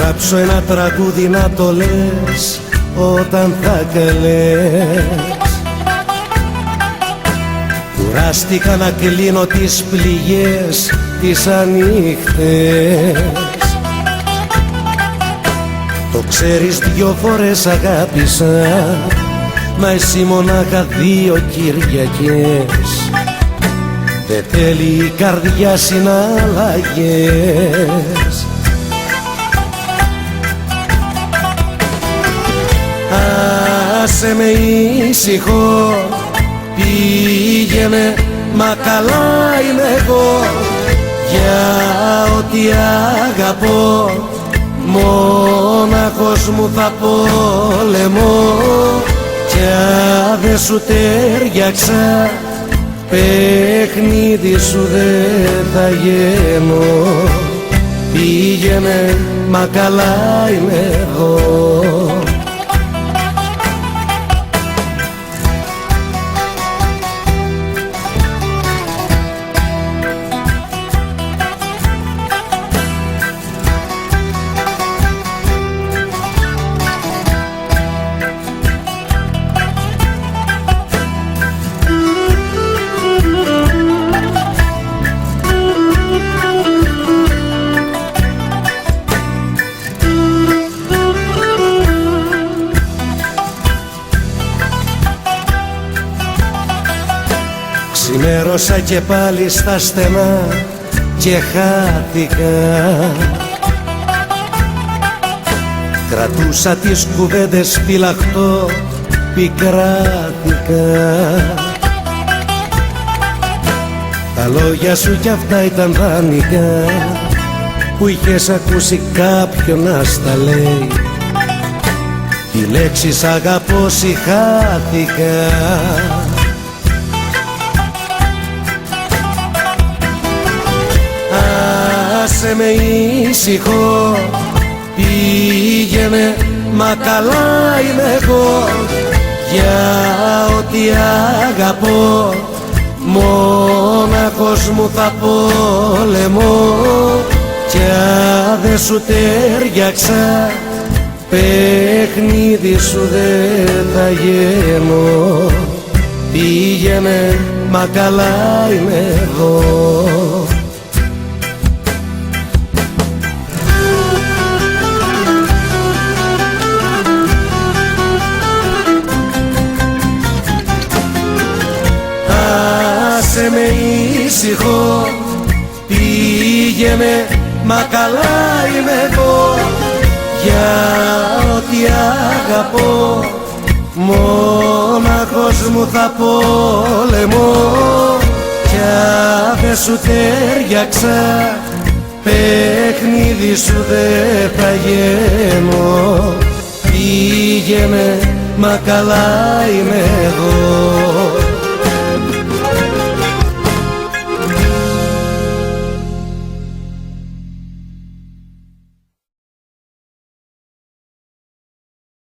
γράψω ένα τραγούδι να το λες όταν θα κλαις. Κουράστηκα να κλείνω τις πληγές τις ανοιχτές. Το ξέρεις, 2 φορές αγάπησα, μα εσύ μονάχα 2 Κυριακές. Δεν θέλει η καρδιά συναλλαγές. Άσε με ήσυχο, πήγαινε, μα καλά είμαι εγώ. Για ό,τι αγαπώ, μόναχος μου θα πολεμώ. Κι αν δεν σου τέριαξα, παιχνίδι σου δεν θα γίνω. Πήγαινε, μα καλά είμαι εγώ. Ξημέρωσα και πάλι στα στενά και χάθηκα. Κρατούσα τις κουβέντες φυλαχτό, πικράθηκα. Τα λόγια σου κι αυτά ήταν δάνεικα, που είχες ακούσει κάποιον να στα λέει. Οι λέξεις αγαπώ συχάθηκα. Άσε με ήσυχο, πήγαινε, μα καλά είμαι εγώ. Για ό,τι αγαπώ, μόναχος μου θα πολεμώ. Κι αν δεν σου τέριαξα, παιχνίδι σου δεν θα γίνω. Πήγαινε, μα καλά είμαι εγώ. Άσε με ήσυχο, πήγαινε, μα καλά είμαι εγώ. Για ό,τι αγαπώ, μόναχος μου θα πολεμώ. Κι αν δεν σου τέριαξα, παιχνίδι σου δεν θα γίνω. Πήγαινε, μα καλά είμαι εγώ.